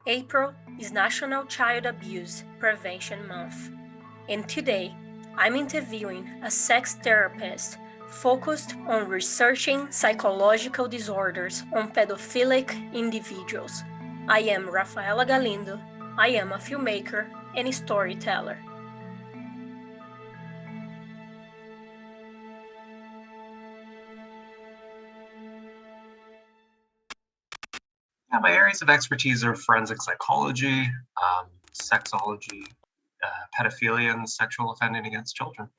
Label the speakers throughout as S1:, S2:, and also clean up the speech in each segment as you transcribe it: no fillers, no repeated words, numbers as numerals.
S1: April is National Child Abuse Prevention Month, and today I'm interviewing a sex therapist focused on researching psychological disorders on pedophilic individuals. I am Rafaela Galindo. I am a filmmaker and storyteller.
S2: Yeah, my areas of expertise are forensic psychology, sexology, pedophilia, and sexual offending against children.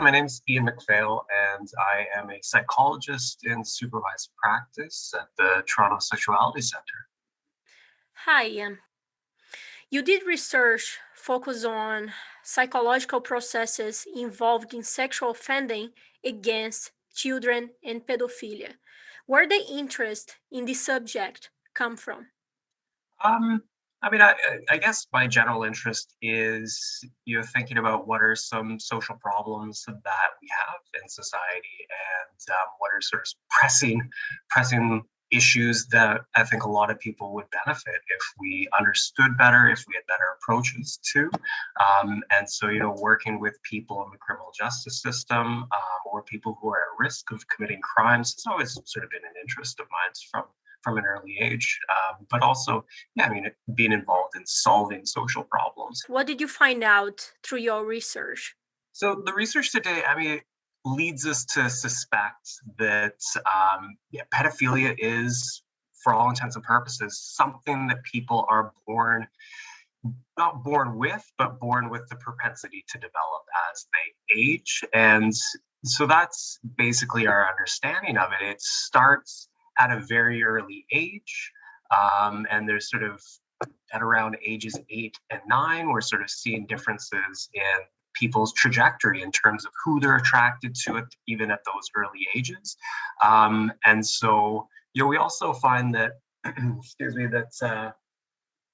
S2: My name is Ian McPhail, and I am a psychologist in supervised practice at the Toronto Sexuality Centre.
S1: Hi, Ian. You did research focused on psychological processes involved in sexual offending against children and pedophilia. Where the interest in this subject come from?
S2: Um, I guess my general interest is thinking about what are some social problems that we have in society, and what are sort of pressing issues that I think a lot of people would benefit if we understood better, if we had better approaches to. And so, working with people in the criminal justice system, or people who are at risk of committing crimes, has always sort of been an interest of mine from an early age. But also, yeah, being involved in solving social problems.
S1: What did you find out through your research?
S2: So the research today, leads us to suspect that pedophilia is, for all intents and purposes, something that people are not born with, but born with the propensity to develop as they age. And so that's basically our understanding of it. It starts at a very early age. And there's sort of at around ages 8 and 9, we're sort of seeing differences in people's trajectory in terms of who they're attracted to it, even at those early ages. And so, we also find that, excuse me, that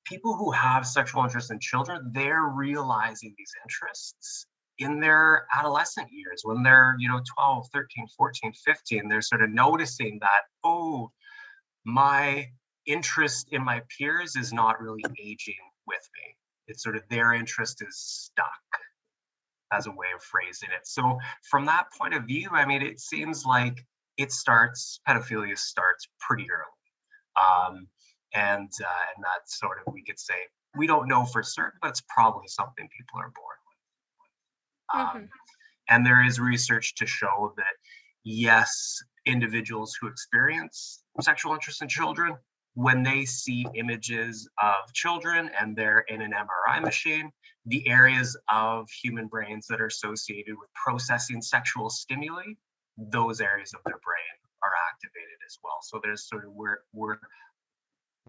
S2: people who have sexual interest in children, they're realizing these interests in their adolescent years when they're 12, 13, 14, 15. They're sort of noticing that, oh, my interest in my peers is not really aging with me. It's sort of their interest is stuck, as a way of phrasing it. So from that point of view, it seems like pedophilia starts pretty early. And that's sort of, we could say, we don't know for certain, but it's probably something people are born with. And there is research to show that, yes, individuals who experience sexual interest in children, when they see images of children and they're in an MRI machine, the areas of human brains that are associated with processing sexual stimuli, those areas of their brain are activated as well. So there's sort of, we're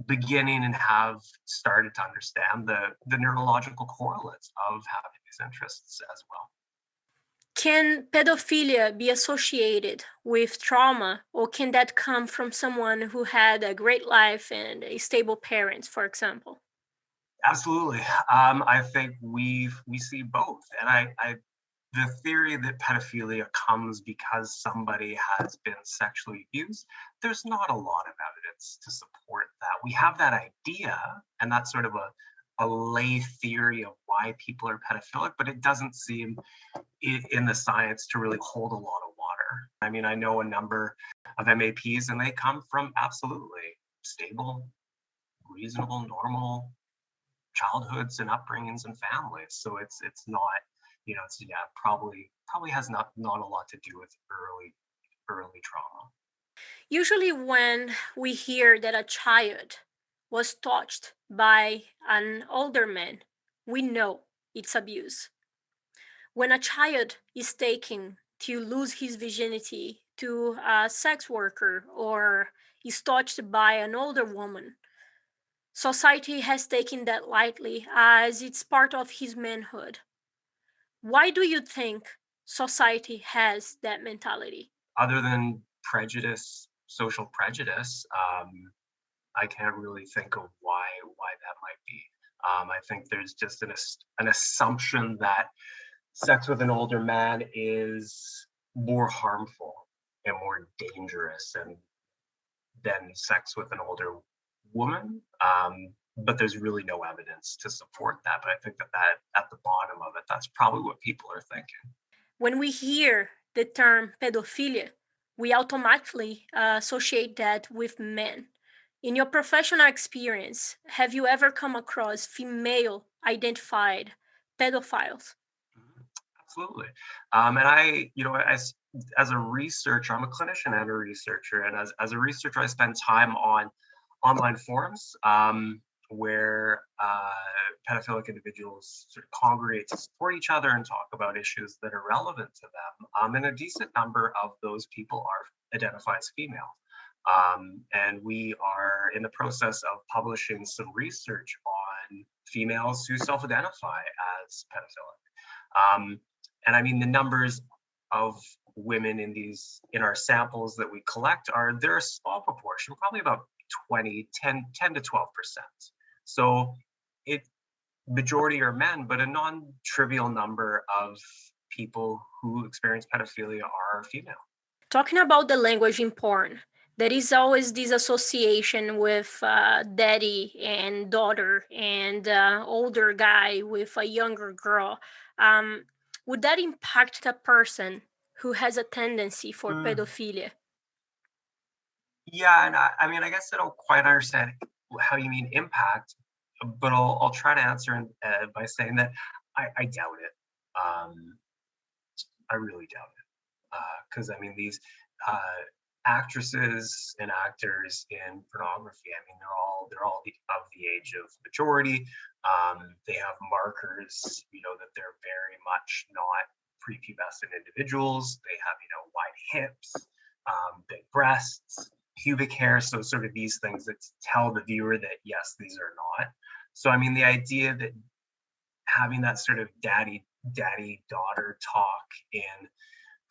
S2: beginning and have started to understand the neurological correlates of having these interests as well.
S1: Can pedophilia be associated with trauma, or can that come from someone who had a great life and a stable parents, for example?
S2: Absolutely. I think we see both, and the theory that pedophilia comes because somebody has been sexually abused, there's not a lot of evidence to support that. We have that idea, and that's sort of a lay theory of why people are pedophilic, but it doesn't seem in the science to really hold a lot of water. I know a number of MAPs, and they come from absolutely stable, reasonable, normal childhoods and upbringings and families. So it's not, it's, yeah, probably has not a lot to do with early trauma.
S1: Usually, when we hear that a child was touched by an older man, we know it's abuse. When a child is taken to lose his virginity to a sex worker or is touched by an older woman, society has taken that lightly as it's part of his manhood. Why do you think society has that mentality?
S2: Other than prejudice, social prejudice, I can't really think of why that might be. I think there's just an assumption that sex with an older man is more harmful and more dangerous, and than sex with an older woman. But there's really no evidence to support that. But I think that at the bottom of it, that's probably what people are thinking.
S1: When we hear the term pedophilia, we automatically associate that with men. In your professional experience, have you ever come across female identified pedophiles?
S2: Mhm. Absolutely. And as a researcher, I'm a clinician and a researcher, and as a researcher, I spend time on online forums where pedophilic individuals sort of congregate to support each other and talk about issues that are relevant to them. And a decent number of those people are identified as female. And we are in the process of publishing some research on females who self-identify as pedophilic. And I mean, the numbers of women in our samples that we collect they're a small proportion, probably about 10 to 12%. So it majority are men, but a non-trivial number of people who experience pedophilia are female.
S1: Talking about the language in porn, there is always this association with daddy and daughter and older guy with a younger girl. Um, would that impact a person who has a tendency for
S2: Mm,
S1: pedophilia?
S2: yeah, and I mean, I guess I don't quite understand how you mean impact, but I'll try to answer by saying that I doubt it. Um, I really doubt it. Because I mean, these uh, actresses and actors in pornography, I mean, they're all of the age of majority. They have markers, that they're very much not prepubescent individuals. They have, wide hips, big breasts, pubic hair. So sort of these things that tell the viewer that yes, these are not. So I mean, the idea that having that sort of daddy daughter talk in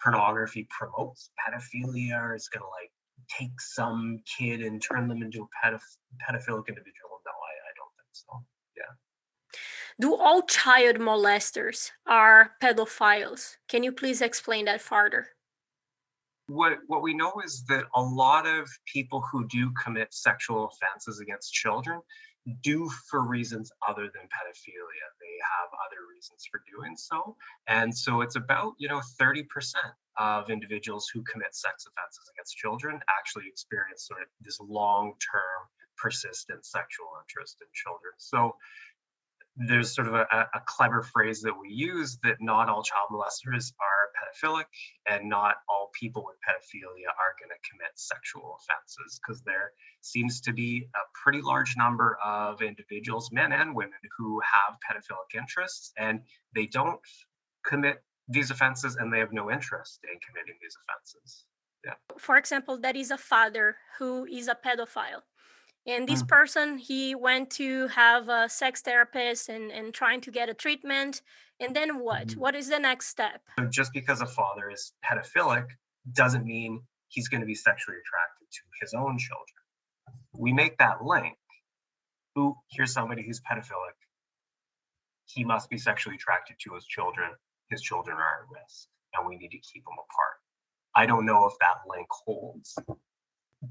S2: pornography promotes pedophilia or is going to like take some kid and turn them into a pedophilic individual. No, I don't think so. Yeah.
S1: Do all child molesters are pedophiles? Can you please explain that further?
S2: What we know is that a lot of people who do commit sexual offenses against children do for reasons other than pedophilia. They have other reasons for doing so. And so it's about, 30% of individuals who commit sex offenses against children actually experience sort of this long-term persistent sexual interest in children. So there's sort of a clever phrase that we use that not all child molesters are pedophilic and not all people with pedophilia are going to commit sexual offenses because there seems to be a pretty large number of individuals, men and women, who have pedophilic interests and they don't commit these offenses and they have no interest in committing these offenses. Yeah.
S1: For example, that is a father who is a pedophile. And this
S2: Mm.
S1: person, he went to have a sex therapist and trying to get a treatment. And then what?
S2: Mhm.
S1: What is the next step?
S2: So just because a father is pedophilic doesn't mean he's going to be sexually attracted to his own children. We make that link. Ooh, here's somebody who's pedophilic. He must be sexually attracted to his children. His children are at risk, and we need to keep them apart. I don't know if that link holds.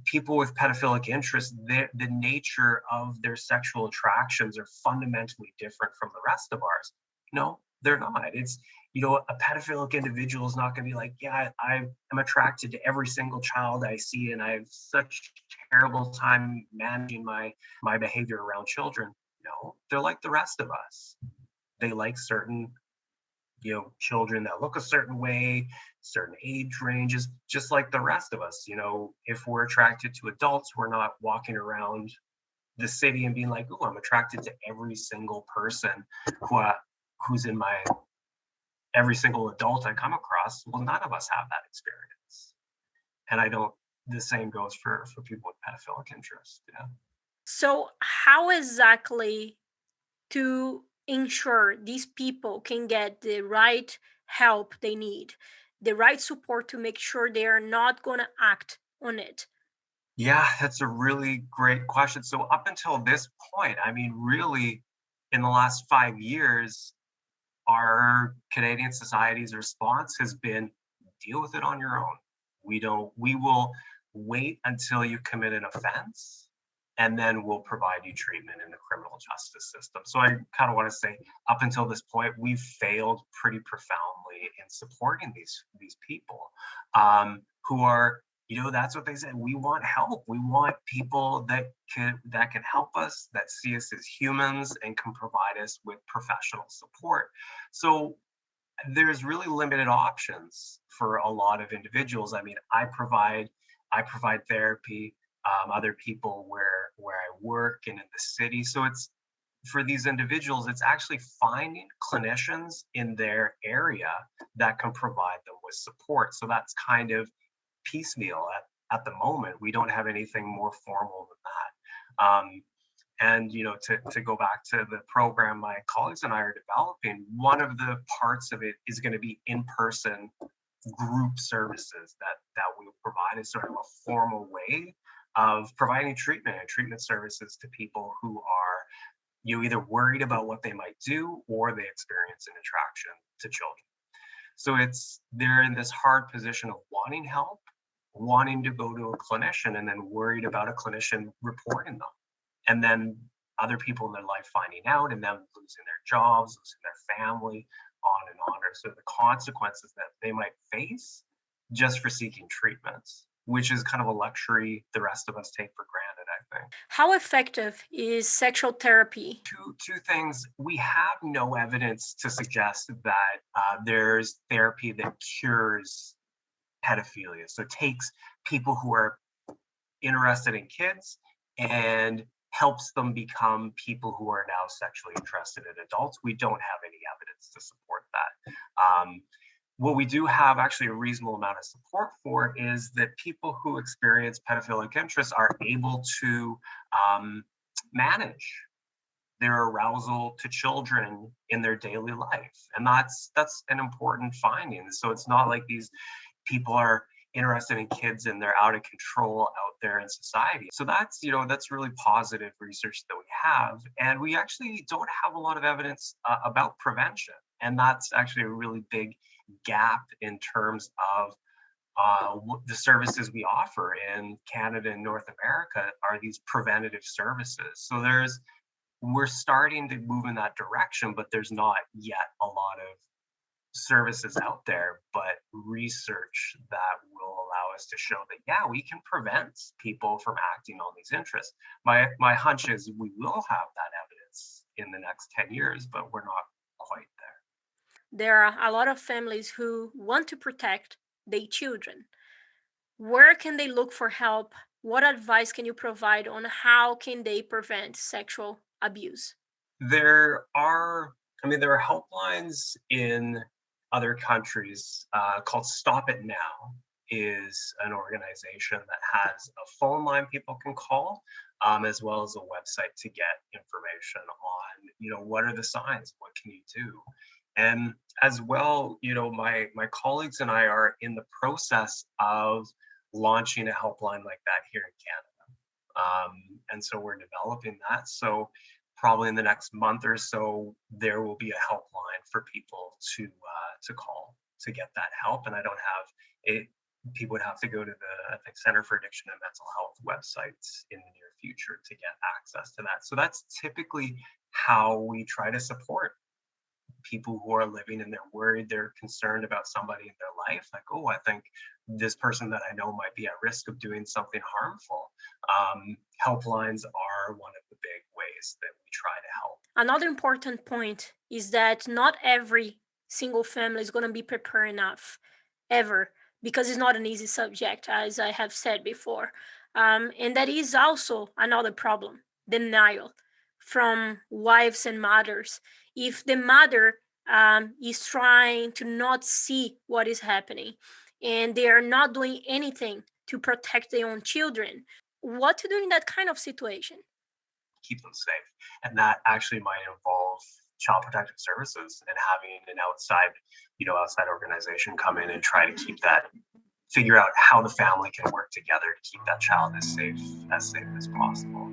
S2: People with pedophilic interests, the nature of their sexual attractions are fundamentally different from the rest of ours. No, they're not. It's, a pedophilic individual is not going to be like, yeah, I am attracted to every single child I see, and I have such terrible time managing my behavior around children. No, they're like the rest of us. They like certain children that look a certain way, certain age ranges, just like the rest of us. If we're attracted to adults, we're not walking around the city and being like, oh, I'm attracted to every single person who's in my every single adult I come across. Well, none of us have that experience. And I don't the same goes for people with pedophilic interest. Yeah.
S1: So, how exactly to ensure these people can get the right help they need, the right support to make sure they are not going to act on it?
S2: Yeah, that's a really great question. So up until this point, I mean, really, in the last 5 years, our Canadian society's response has been deal with it on your own. We don't, we will wait until you commit an offense, and then we'll provide you treatment in the criminal justice system. So I kind of want to say, up until this point, we've failed pretty profoundly in supporting these people who are, that's what they said. We want help. We want people that can help us, that see us as humans, and can provide us with professional support. So there's really limited options for a lot of individuals. I mean, I provide therapy. Other people where I work and in the city. So it's for these individuals, it's actually finding clinicians in their area that can provide them with support. So that's kind of piecemeal at the moment. We don't have anything more formal than that. And to go back to the program my colleagues and I are developing, one of the parts of it is going to be in-person group services that we provide as sort of a formal way of providing treatment and treatment services to people who are either worried about what they might do or they experience an attraction to children. So they're in this hard position of wanting help, wanting to go to a clinician, and then worried about a clinician reporting them. And then other people in their life finding out and them losing their jobs, losing their family, on and on. So the consequences that they might face just for seeking treatments, which is kind of a luxury the rest of us take for granted, I think.
S1: How effective is sexual therapy?
S2: Two things. We have no evidence to suggest that there's therapy that cures pedophilia. So it takes people who are interested in kids and helps them become people who are now sexually interested in adults. We don't have any evidence to support that. What we do have actually a reasonable amount of support for is that people who experience pedophilic interest are able to manage their arousal to children in their daily life. And that's an important finding. So it's not like these people are interested in kids and they're out of control out there in society. So that's really positive research that we have. And we actually don't have a lot of evidence about prevention. And that's actually a really big gap in terms of the services we offer in Canada and North America are these preventative services. So we're starting to move in that direction, but there's not yet a lot of services out there, but research that will allow us to show that, yeah, we can prevent people from acting on these interests. My hunch is we will have that evidence in the next 10 years, but we're not quite there.
S1: There are a lot of families who want to protect their children. Where can they look for help? What advice can you provide on how can they prevent sexual abuse?
S2: There are helplines in other countries called Stop It Now is an organization that has a phone line people can call, as well as a website to get information on, what are the signs? What can you do? And as well, my colleagues and I are in the process of launching a helpline like that here in Canada. And so we're developing that. So probably in the next month or so, there will be a helpline for people to call to get that help. And I don't have it. People would have to go to the Center for Addiction and Mental Health websites in the near future to get access to that. So that's typically how we try to support people who are living and they're worried, they're concerned about somebody in their life. Like, oh, I think this person that I know might be at risk of doing something harmful. Helplines are one of the big ways that we try to help.
S1: Another important point is that not every single family is going to be prepared enough ever, because it's not an easy subject, as I have said before. And that is also another problem, denial from wives and mothers. If the mother is trying to not see what is happening and they are not doing anything to protect their own children, what to do in that kind of situation?
S2: Keep them safe. And that actually might involve child protective services and having an outside organization come in and try to figure out how the family can work together to keep that child as safe as possible.